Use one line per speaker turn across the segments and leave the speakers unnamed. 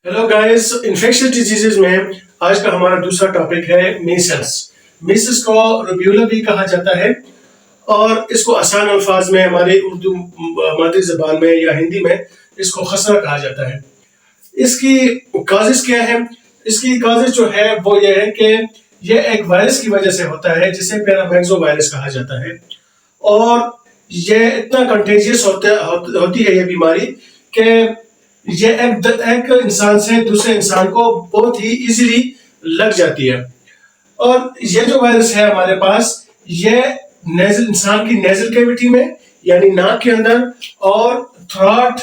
Hello guys, infectious diseases में आज का हमारा दूसरा टॉपिक है मीसल्स। मीसल्स को रूब्यूला भी कहा जाता है और इसको आसान अल्फाज में हमारे उर्दू मादरी ज़बान में या हिंदी में इसको खसरा कहा जाता है। इसकी काजेस क्या है? इसकी काजेस जो है वो ये है कि ये एक वायरस की वजह से होता है जिसे पैरामैक्सो वायरस कहा जाता है और ये इतना कंटेजियस होती है ये बीमारी कि ये एक इंसान से दूसरे इंसान को बहुत ही इजीली लग जाती है। और ये जो वायरस है हमारे पास, ये नेजल इंसान की नेजल कैविटी में यानी नाक के अंदर और थ्रॉट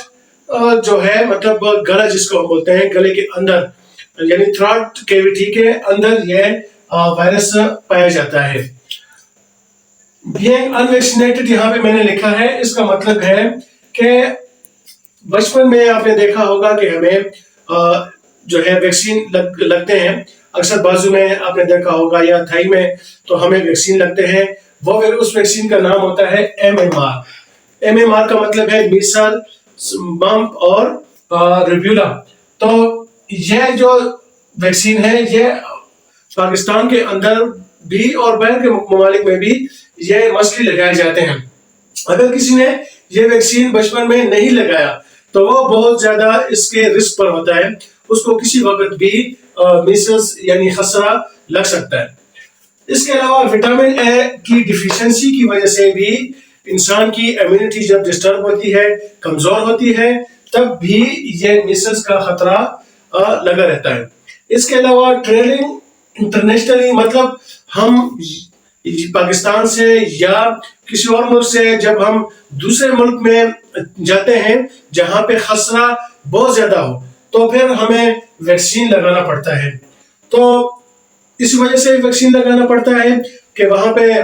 जो है मतलब गला जिसको हम बोलते हैं गले के अंदर यानी थ्रॉट कैविटी के अंदर ये वायरस पाया जाता है। ये अनवैक्सीनेटेड यहाँ पे मैंने लिखा है, इसका मतलब है कि बचपन में आपने देखा होगा कि हमें जो है वैक्सीन लगते हैं। अक्सर बाजू में आपने देखा होगा या थाई में तो हमें वैक्सीन लगते हैं। वो फिर उस वैक्सीन का नाम होता है MMR। MMR का मतलब है मीसल्स, मम्प और रूब्यूला। तो यह जो वैक्सीन है ये पाकिस्तान के अंदर भी और बाहर के ममालिक में भी ये मस्टली लगाए जाते हैं। अगर किसी ने ये वैक्सीन बचपन में नहीं लगाया तो वो बहुत ज्यादा इसके रिस्क पर होता है, उसको किसी वक्त भी मीसल्स यानी खसरा लग सकता है। इसके अलावा विटामिन ए की डिफिशियंसी की वजह से भी इंसान की इम्यूनिटी जब डिस्टर्ब होती है, कमजोर होती है, तब भी ये मीसल्स का खतरा लगा रहता है। इसके अलावा ट्रेवलिंग इंटरनेशनली मतलब हम पाकिस्तान से या किसी और मुल्क से जब हम दूसरे मुल्क में जाते हैं जहां पे खसरा बहुत ज्यादा हो तो फिर हमें वैक्सीन लगाना पड़ता है। तो इस वजह से वैक्सीन लगाना पड़ता है कि वहां पे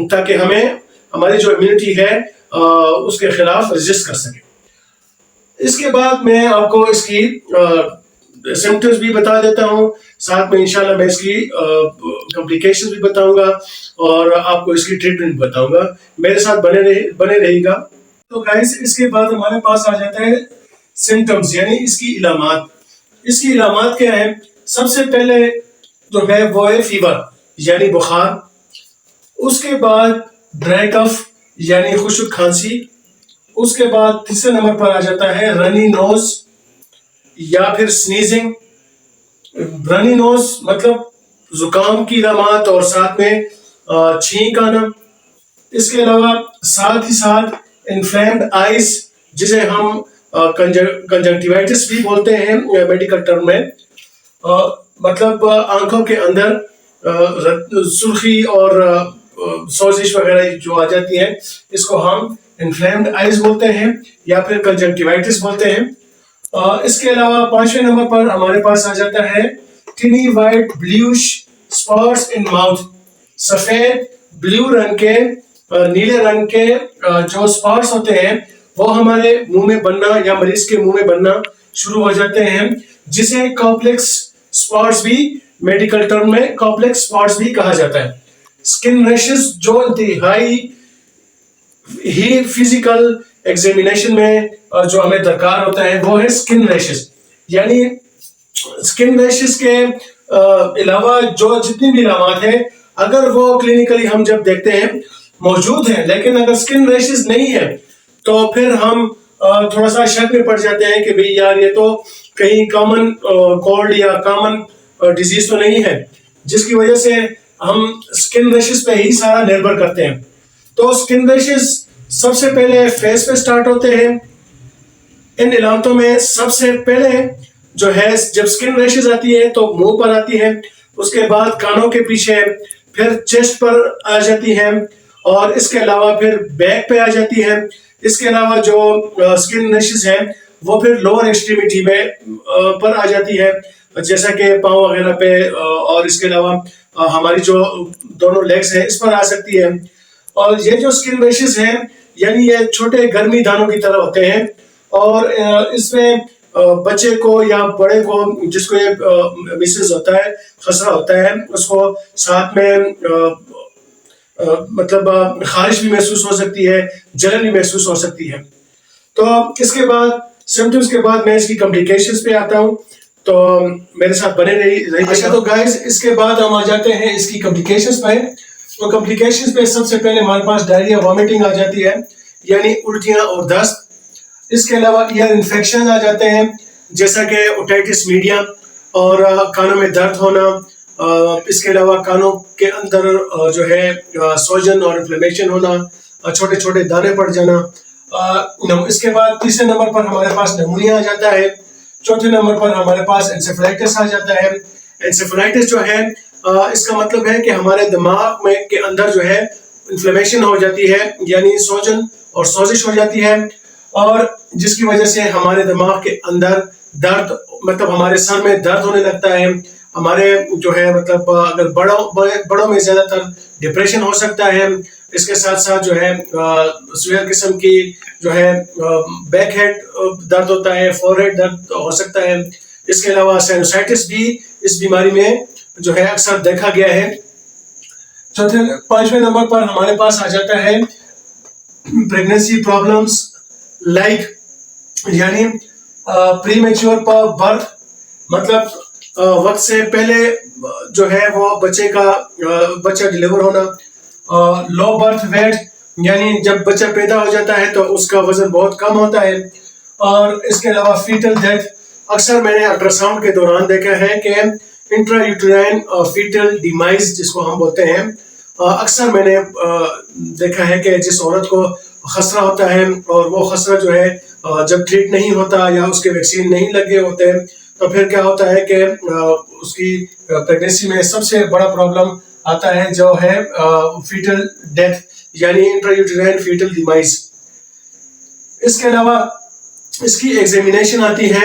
ताकि हमें हमारी जो इम्यूनिटी है उसके खिलाफ रेजिस्ट कर सके। इसके बाद मैं आपको इसकी सिम्टम्स भी बता देता हूँ, साथ में इंशाल्लाह मैं इसकी कॉम्प्लिकेशंस भी बताऊंगा और आपको इसकी ट्रीटमेंट बताऊंगा। मेरे साथ बने रहिएगा। तो गाइस, इसके बाद हमारे पास आ जाता है सिम्टम्स यानी इसकी इलामात। इसकी इलामात क्या है? सबसे पहले जो है वो है फीवर यानी बुखार। उसके बाद ड्राई कफ यानी खुश्क खांसी। उसके बाद तीसरे नंबर पर आ जाता है रनी नोज या फिर स्नीजिंग। रनी नोज मतलब जुकाम की इलामात और साथ में छींक आना। इसके अलावा साथ ही साथ इन्फ्लेम्ड आइज जिसे हम कंजक्टिवाइटिस भी बोलते हैं मेडिकल टर्म में, मतलब आंखों के अंदर सुर्खी और सोजिश वगैरह जो आ जाती है, इसको हम इन्फ्लेम्ड आइज बोलते हैं या फिर कंजक्टिवाइटिस बोलते हैं। इसके अलावा पांचवें नंबर पर हमारे पास आ जाता है टिनी white bluish spots in mouth. सफेद ब्लू रंग के नीले रंग के जो स्पॉट्स होते हैं वो हमारे मुंह में बनना या मरीज के मुंह में बनना शुरू हो जाते हैं, जिसे कॉम्प्लेक्स स्पॉट्स भी मेडिकल टर्म में कॉम्प्लेक्स स्पॉट्स भी कहा जाता है। स्किन रैशेस जो इंतहाई ही फिजिकल एग्जामिनेशन में जो हमें दरकार होता है वो है स्किन रैशेस। यानी स्किन रैशेस के अलावा जो जितनी भी इलामात है अगर वो क्लिनिकली हम जब देखते हैं मौजूद है, लेकिन अगर स्किन रैशेस नहीं है तो फिर हम थोड़ा सा शक में पड़ जाते हैं कि भाई यार ये तो कहीं कॉमन कोल्ड या कॉमन डिजीज तो नहीं है, जिसकी वजह से हम स्किन रैशेस पे ही सारा निर्भर करते हैं। तो स्किन रैशेस सबसे पहले फेस पे स्टार्ट होते हैं। इन इलामतों में सबसे पहले जो है जब स्किन रैशेस आती है तो मुंह पर आती है, उसके बाद कानों के पीछे, फिर चेस्ट पर आ जाती है और इसके अलावा फिर बैक पे आ जाती है। इसके अलावा जो स्किन रैशेस है वो फिर लोअर एक्सट्रीमिटी में पर आ जाती है, जैसा कि पाँव वगैरह पे, और इसके अलावा हमारी जो दोनों लेग्स हैं इस पर आ सकती है। और ये जो स्किन रैशेस हैं यानी ये छोटे गर्मी दानों की तरह होते हैं और इसमें बच्चे को या बड़े को जिसको ये मिसेस होता है, खसरा होता है, उसको साथ में मतलब खारिश भी महसूस हो सकती है, जलन भी महसूस हो सकती है। तो इसके बाद सिम्टम्स के बाद मैं इसकी कॉम्प्लिकेशंस पे आता हूँ। तो मेरे साथ बने रही। अच्छा तो गाइस, इसके बाद हम आ जाते हैं इसकी कॉम्प्लिकेशंस पे। तो कॉम्प्लिकेशंस पे सबसे पहले हमारे पास डायरिया, वॉमिटिंग आ जाती है, यानी उल्टियां और दस्त। इसके अलावा ईयर इन्फेक्शन आ जाते हैं, जैसा कि ओटाइटिस मीडिया और कानों में दर्द होना। इसके अलावा कानों के अंदर जो है सोजन और इन्फ्लेमेशन होना, छोटे छोटे दाने पड़ जाना। इसके बाद तीसरे नंबर पर हमारे पास निमोनिया आ जाता है। चौथे नंबर पर हमारे पास एंसेफेलाइटिस आ जाता है। एंसेफेलाइटिस जो है इसका मतलब है कि हमारे दिमाग में के अंदर जो है इन्फ्लेमेशन हो जाती है, यानी सोजन और सोजिश हो जाती है, और जिसकी वजह से हमारे दिमाग के अंदर दर्द, मतलब हमारे सर में दर्द होने लगता है। हमारे जो है मतलब अगर बड़ों में ज्यादातर डिप्रेशन हो सकता है। इसके साथ साथ जो है सीवियर किस्म की जो है बैक हेड दर्द होता है, फोरहेड दर्द हो सकता है। इसके अलावा साइनसाइटिस भी इस बीमारी में जो है अक्सर देखा गया है। पांचवें नंबर पर हमारे पास आ जाता है प्रेगनेंसी प्रॉब्लम्स, लाइक यानी प्रीमेच्योर बर्थ, मतलब वक्त से पहले जो है वो बच्चा डिलीवर होना। लो बर्थ वेट, यानी जब बच्चा पैदा हो जाता है तो उसका वजन बहुत कम होता है। और इसके अलावा फीटल डेथ, अक्सर मैंने अल्ट्रासाउंड के दौरान देखा है कि इंट्रायूटेराइन फीटल डिमाइज जिसको हम बोलते हैं, अक्सर मैंने देखा है कि जिस औरत को खसरा होता है और वो खसरा जो है जब ठीक नहीं होता या उसके वैक्सीन नहीं लगे होते, तो फिर क्या होता है कि उसकी प्रेगनेंसी में सबसे बड़ा प्रॉब्लम आता है जो है फीटल डेथ, यानी इंट्रायूटेराइन फीटल डिमाइज। इसके अलावा इसकी एग्जामिनेशन आती है,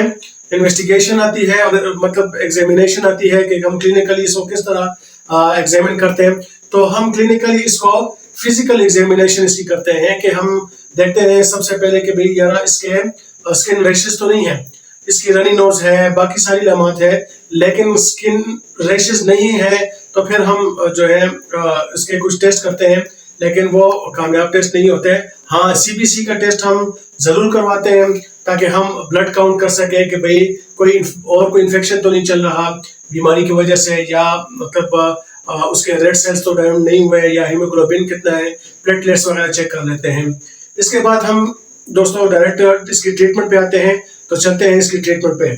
इन्वेस्टिगेशन आती है, और मतलब एग्जामिनेशन आती है कि हम क्लिनिकली इसको किस तरह एग्जामिन करते हैं। तो हम क्लिनिकली इसको फिजिकल एग्जामिनेशन इसकी करते हैं कि हम देखते हैं सबसे पहले कि भाई यार इसके स्किन रैशेस तो नहीं है, इसकी रनी नोज है, बाकी सारी लामात है, लेकिन स्किन रैशेस नहीं है, तो फिर हम जो है इसके कुछ टेस्ट करते हैं, लेकिन वो कामयाब टेस्ट नहीं होते। हाँ, सीबीसी का टेस्ट हम जरूर करवाते हैं ताकि हम ब्लड काउंट कर सके कि भाई कोई इन्फेक्शन तो नहीं चल रहा बीमारी की वजह से, या मतलब उसके रेड सेल्स तो डाउन नहीं हुए, या हीमोग्लोबिन कितना है, प्लेटलेट्स वगैरह चेक कर लेते हैं। इसके बाद हम दोस्तों डायरेक्ट इसकी ट्रीटमेंट पे आते हैं। तो चलते हैं इसकी ट्रीटमेंट पे।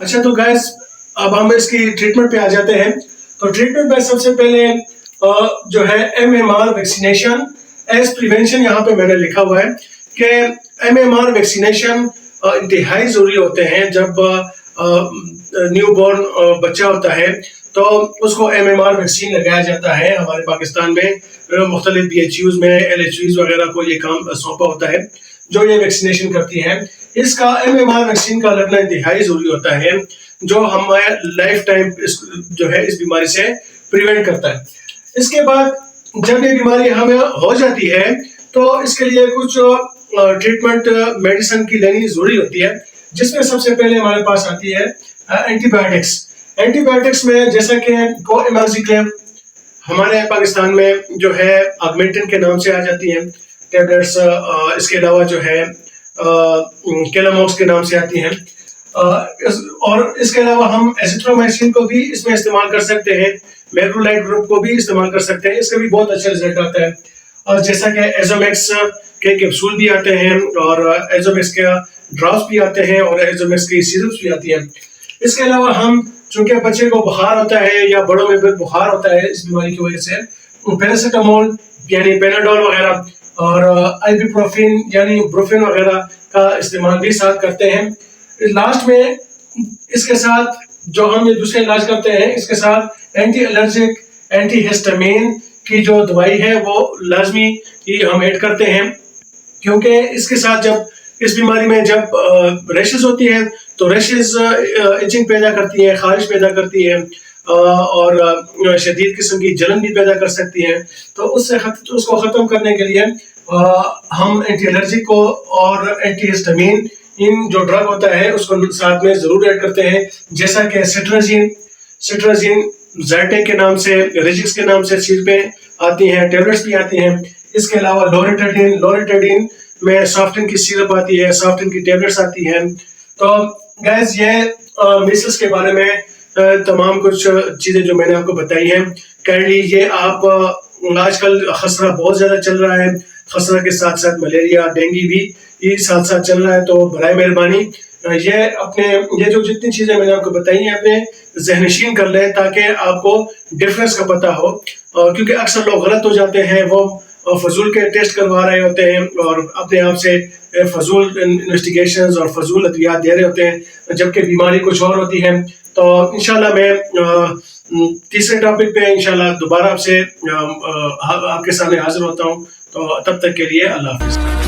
अच्छा तो गाइस, अब हम इसकी ट्रीटमेंट पे आ जाते हैं। तो ट्रीटमेंट पे सबसे पहले जो है MMR वैक्सीनेशन एज प्रिवेंशन, यहाँ पे मैंने लिखा हुआ है कि MMR वैक्सीनेशन इंतहाई जरूरी होते हैं। जब न्यूबॉर्न बच्चा होता है तो उसको MMR वैक्सीन लगाया जाता है। हमारे पाकिस्तान में मुख्तलिफ BHUs में LHUs वगैरह को ये काम सौंपा होता है जो ये वैक्सीनेशन करती है। इसका MMR वैक्सीन का लगना इंतहाई जरूरी होता है, जो हमारे लाइफ टाइम जो है इस बीमारी से प्रिवेंट करता है। इसके बाद जब ये बीमारी हमें हो जाती है तो इसके लिए कुछ ट्रीटमेंट मेडिसिन की लेनी जरूरी होती है, जिसमें सबसे पहले हमारे पास आती है एंटीबायोटिक्स। एंटीबायोटिक्स में जैसा कि कोएमाक्सिक्लिन हमारे पाकिस्तान में जो है ऑगमेंटिन के नाम से आ जाती है टैबलेट्स, इसके अलावा जो है केलामॉक्स के नाम से आती हैं, और इसके अलावा हम एजिथ्रोमाइसिन को भी इसमें इस्तेमाल कर सकते हैं, मैक्रोलाइड ग्रुप को भी इस्तेमाल कर सकते हैं, इसका भी बहुत अच्छा रिजल्ट आता है। और जैसा कि एजोमेक्स के कैप्सूल भी आते हैं, और एजोमेक्स के ड्रॉप्स भी आते हैं, और एजोमेक्स की सिरप्स भी आती हैं। इसके अलावा हम चूंकि बच्चे को बुखार होता है या बड़ों में भी बुखार होता है इस बीमारी की वजह से, पैरासीटामोल यानी पेनाडोल वगैरह और आइबुप्रोफेन यानी ब्रुफेन वगैरह का इस्तेमाल भी साथ करते हैं। लास्ट में इसके साथ जो हम ये दूसरे इलाज करते हैं, इसके साथ एंटी एलर्जिक एंटी हिस्टामिन की जो दवाई है वो लाजमी ही हम ऐड करते हैं, क्योंकि इसके साथ जब इस बीमारी में जब रैशेस होती है तो रैशेस इचिंग पैदा करती है, खारिश पैदा करती है, और शदीद किस्म की जलन भी पैदा कर सकती है। तो उसको ख़त्म करने के लिए हम एंटी एलर्जिक को और एंटी हिस्टामिन इन जो ड्रग होता है उसको साथ में जरूर ऐड करते हैं, जैसा कि सिट्राजिन ज़ाइटेक के नाम से, रेजिक्स के नाम से चीजें आती हैं, टेबलेट्स भी आती हैं। इसके अलावा लोरेटाडीन में सॉफ्टन की सिरप आती है, सॉफ्टन की टेबलेट्स आती हैं। तो गाइस ये मीसल्स के बारे में तमाम कुछ चीज़ें जो मैंने आपको बताई हैं, काइंडली ये आप आजकल खसरा बहुत ज़्यादा चल रहा है, खसरा के साथ साथ मलेरिया, डेंगू भी ये साथ साथ चल रहा है। तो बराए मेहरबानी ये जो जितनी चीज़ें मैंने आपको बताई हैं अपने ज़हनशीन कर लें ताकि आपको डिफरेंस का पता हो। क्योंकि अक्सर लोग गलत हो जाते हैं, वो फजूल के टेस्ट करवा रहे होते हैं और अपने आप से फजूल इन्वेस्टिगेशंस और फजूल अद्वियात दे रहे होते हैं, जबकि बीमारी कुछ और होती है। तो इंशाल्लाह मैं तीसरे टॉपिक पे इंशाल्लाह दोबारा आपसे आपके सामने हाजिर होता हूँ। तो तब तक के लिए अल्लाह हाफिज़।